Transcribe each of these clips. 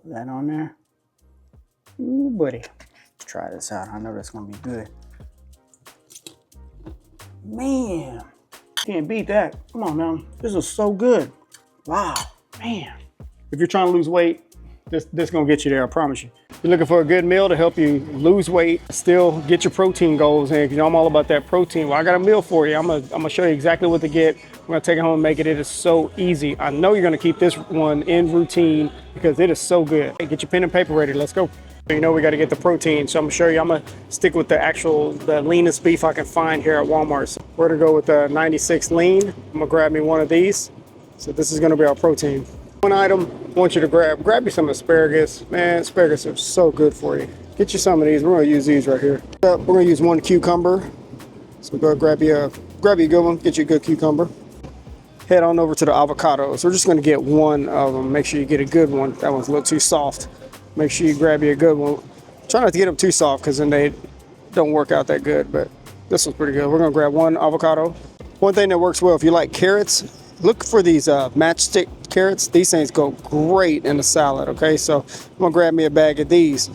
Put that on there. Ooh, buddy. Let's try this out. I know that's gonna be good. Man, can't beat that. Come on now. This is so good. Wow, man. If you're trying to lose weight, this gonna get you there, I promise you. If you're looking for a good meal to help you lose weight, still get your protein goals in, because you know I'm all about that protein. Well, I got a meal for you. I'm gonna show you exactly what to get. I'm gonna take it home and make it. It is so easy. I know you're gonna keep this one in routine because it is so good. Hey, get your pen and paper ready, let's go. You know we gotta get the protein, so I'm gonna show you. I'm gonna stick with the leanest beef I can find here at Walmart. So we're gonna go with the 96 lean. I'm gonna grab me one of these. So this is gonna be our protein. One item I want you to grab you some asparagus. Man, asparagus are so good for you. Get you some of these. We're gonna use these right here. We're gonna use one cucumber. So go grab you a good one. Get you a good cucumber. Head on over to the avocados. We're just gonna get one of them. Make sure you get a good one. That one's a little too soft. Make sure you grab you a good one. Try not to get them too soft because then they don't work out that good, but this one's pretty good. We're gonna grab one avocado. One thing that works well, if you like carrots, look for these Matchstick carrots. These things go great in the salad, okay? So I'm gonna grab me a bag of these.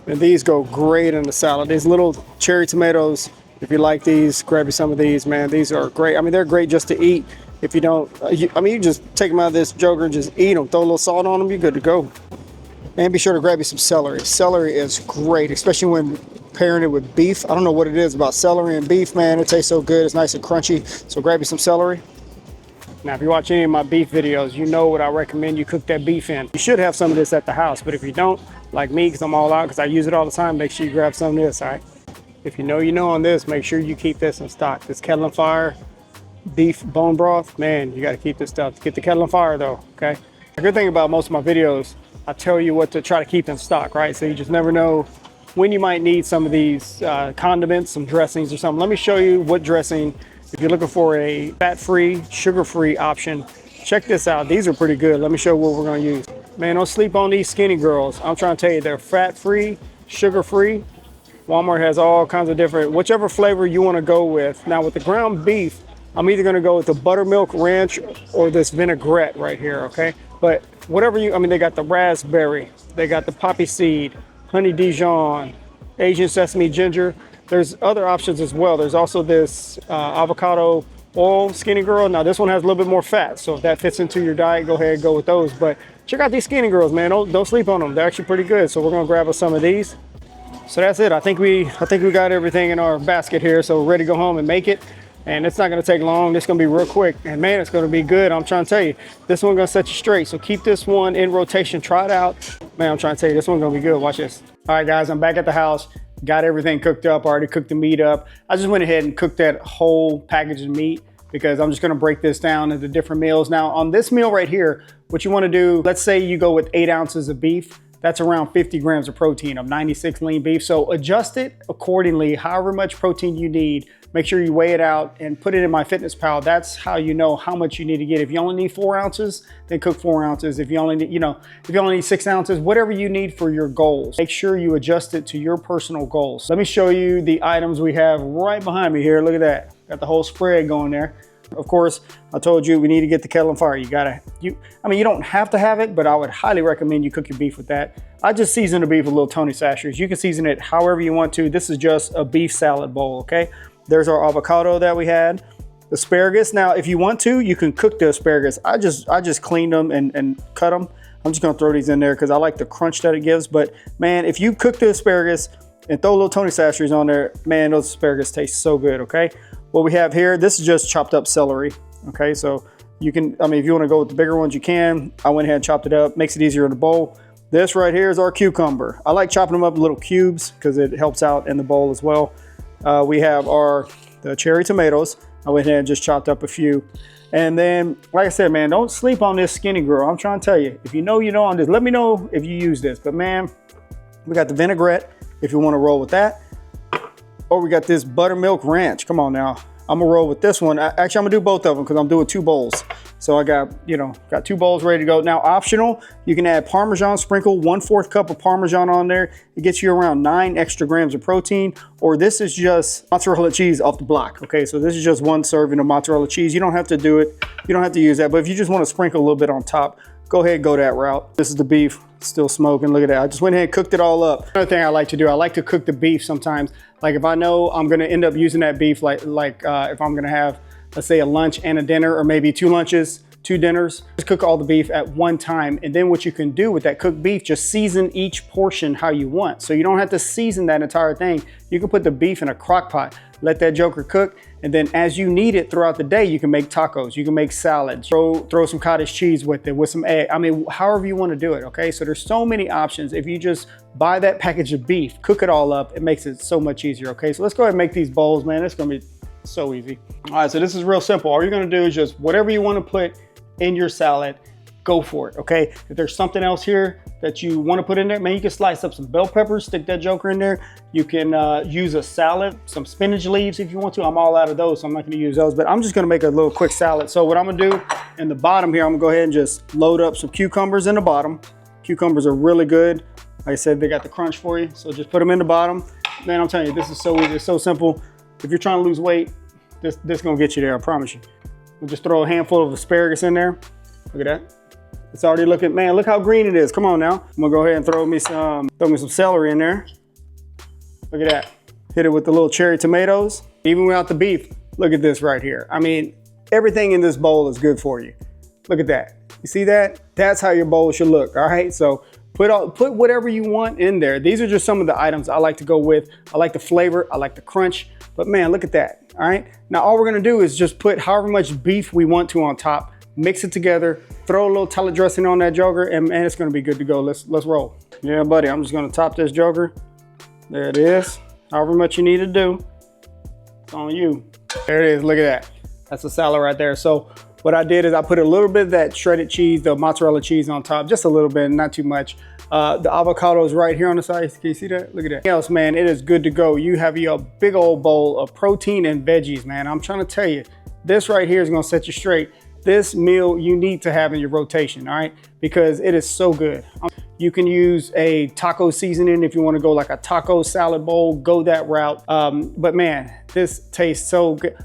And these go great in the salad. These little cherry tomatoes, if you like these, grab you some of these, man. These are great. I mean, they're great just to eat. If you don't, you just take them out of this joker and just eat them. Throw a little salt on them, you're good to go. And be sure to grab you some celery. Celery is great, especially when pairing it with beef. I don't know what it is about celery and beef, man. It tastes so good. It's nice and crunchy. So grab you some celery. Now, if you watch any of my beef videos, you know what I recommend you cook that beef in. You should have some of this at the house, but if you don't, like me, because I'm all out, because I use it all the time, make sure you grab some of this, all right? If you know on this, make sure you keep this in stock. This Kettle Fire beef bone broth, man, you got to keep this stuff. Get the Kettle Fire though, okay? The good thing about most of my videos, I tell you what to try to keep in stock, right? So you just never know when you might need some of these condiments, some dressings or something. Let me show you what dressing, if you're looking for a fat-free, sugar-free option, check this out. These are pretty good. Let me show you what we're gonna use. Man, don't sleep on these skinny girls. I'm trying to tell you, they're fat-free, sugar-free. Walmart has all kinds of different, whichever flavor you wanna go with. Now with the ground beef, I'm either gonna go with the buttermilk ranch or this vinaigrette right here, okay? But whatever they got the raspberry, they got the poppy seed, honey Dijon, Asian sesame ginger. There's other options as well. There's also this avocado oil skinny girl. Now this one has a little bit more fat, so if that fits into your diet, go ahead and go with those. But check out these skinny girls, man. Don't sleep on them. They're actually pretty good. So we're gonna grab us some of these. So that's it. I think we got everything in our basket here, so we're ready to go home and make it. And it's not gonna take long. It's gonna be real quick. And man, it's gonna be good. I'm trying to tell you, this one's gonna set you straight. So keep this one in rotation, try it out. Man, I'm trying to tell you, this one's gonna be good. Watch this. All right, guys, I'm back at the house. Got everything cooked up, already cooked the meat up. I just went ahead and cooked that whole package of meat because I'm just gonna break this down into different meals. Now on this meal right here, what you wanna do, let's say you go with 8 ounces of beef. That's around 50 grams of protein of 96 lean beef. So adjust it accordingly, however much protein you need. Make sure you weigh it out and put it in MyFitnessPal. That's how you know how much you need to get. If you only need 4 ounces, then cook 4 ounces. If you only need, if you only need 6 ounces, whatever you need for your goals, make sure you adjust it to your personal goals. Let me show you the items we have right behind me here. Look at that. Got the whole spread going there. Of course, I told you we need to get the Kettle Fire. You don't have to have it, but I would highly recommend you cook your beef with that. I just season the beef with little Tony Sashers. You can season it however you want to. This is just a beef salad bowl, okay? There's our avocado that we had. Asparagus. Now, if you want to, you can cook the asparagus. I just cleaned them and cut them. I'm just gonna throw these in there because I like the crunch that it gives. But man, if you cook the asparagus and throw a little Tony Sashers on there, man, those asparagus taste so good, okay? What we have here, this is just chopped up celery, okay? So you can, if you wanna go with the bigger ones, you can. I went ahead and chopped it up, makes it easier in the bowl. This right here is our cucumber. I like chopping them up in little cubes because it helps out in the bowl as well. We have the cherry tomatoes. I went ahead and just chopped up a few. And then, like I said, man, don't sleep on this skinny girl. I'm trying to tell you, if you know on this, let me know if you use this. But man, we got the vinaigrette if you want to roll with that. Or we got this buttermilk ranch. Come on now. I'm gonna roll with this one. Actually, I'm gonna do both of them because I'm doing 2 bowls. So I got 2 bowls ready to go. Now, optional, you can add Parmesan sprinkle, 1/4 cup of Parmesan on there. It gets you around 9 extra grams of protein. Or this is just mozzarella cheese off the block. Okay, so this is just 1 serving of mozzarella cheese. You don't have to do it. You don't have to use that. But if you just want to sprinkle a little bit on top, go ahead and go that route. This is the beef, still smoking. Look at that. I just went ahead and cooked it all up. Another thing I like to do, I like to cook the beef sometimes. Like if I know I'm gonna end up using that beef, if I'm gonna have, let's say, a lunch and a dinner, or maybe 2 lunches, 2 dinners, just cook all the beef at one time. And then what you can do with that cooked beef, just season each portion how you want. So you don't have to season that entire thing. You can put the beef in a crock pot, let that joker cook, and then as you need it throughout the day, you can make tacos, you can make salads, throw some cottage cheese with it, with some egg. I mean, however you want to do it, okay? So there's so many options. If you just buy that package of beef, cook it all up, it makes it so much easier, okay? So let's go ahead and make these bowls, man. It's gonna be so easy. All right, so this is real simple. All you're gonna do is just whatever you want to put in your salad, go for it, okay? If there's something else here that you want to put in there, man, you can slice up some bell peppers, stick that joker in there. You can use a salad, some spinach leaves if you want to. I'm all out of those, so I'm not gonna use those, but I'm just gonna make a little quick salad. So what I'm gonna do in the bottom here, I'm gonna go ahead and just load up some cucumbers in the bottom. Cucumbers are really good. Like I said, they got the crunch for you, so just put them in the bottom. Man, I'm telling you, this is so easy, it's so simple. If you're trying to lose weight, this gonna get you there, I promise you. We'll just throw a handful of asparagus in there. Look at that. It's already looking, man, look how green it is. Come on now. I'm gonna go ahead and throw me some celery in there. Look at that. Hit it with the little cherry tomatoes. Even without the beef, look at this right here. I mean, everything in this bowl is good for you. Look at that. You see that? That's how your bowl should look, all right? So put whatever you want in there. These are just some of the items I like to go with. I like the flavor, I like the crunch, but man, look at that, all right? Now all we're gonna do is just put however much beef we want to on top, mix it together, throw a little salad dressing on that joker, and man, it's gonna be good to go. Let's roll. Yeah, buddy, I'm just gonna top this joker. There it is. However much you need to do, it's on you. There it is, look at that. That's the salad right there. So what I did is I put a little bit of that shredded cheese, the mozzarella cheese on top, just a little bit, not too much. The avocado is right here on the side. Can you see that? Look at that. Else, man, it is good to go. You have your big old bowl of protein and veggies, man. I'm trying to tell you, this right here is gonna set you straight. This meal you need to have in your rotation, all right? Because it is so good. You can use a taco seasoning if you want to go like a taco salad bowl, go that route. But man, this tastes so good.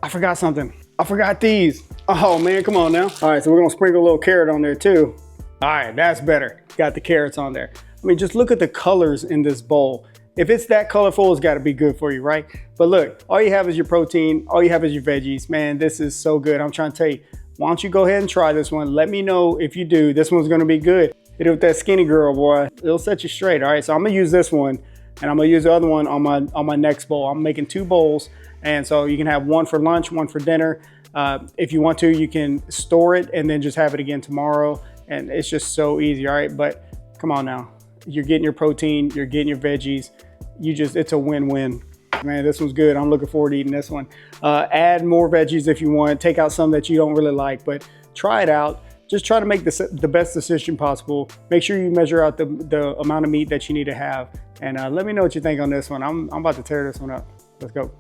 I forgot something. I forgot these. Oh man, come on now. All right, so we're gonna sprinkle a little carrot on there too. All right, that's better. Got the carrots on there. I mean, just look at the colors in this bowl. If it's that colorful, it's gotta be good for you, right? But look, all you have is your protein, all you have is your veggies. Man, this is so good. I'm trying to tell you, why don't you go ahead and try this one? Let me know if you do. This one's gonna be good. Hit it with that skinny girl, boy. It'll set you straight, all right? So I'm gonna use this one, and I'm gonna use the other one on my next bowl. I'm making 2 bowls, and so you can have one for lunch, one for dinner. If you want to, you can store it and then just have it again tomorrow. And it's just so easy, all right? But come on now. You're getting your protein, you're getting your veggies. It's a win-win. Man, this one's good. I'm looking forward to eating this one. Add more veggies if you want. Take out some that you don't really like, but try it out. Just try to make the best decision possible. Make sure you measure out the amount of meat that you need to have. And let me know what you think on this one. I'm about to tear this one up. Let's go.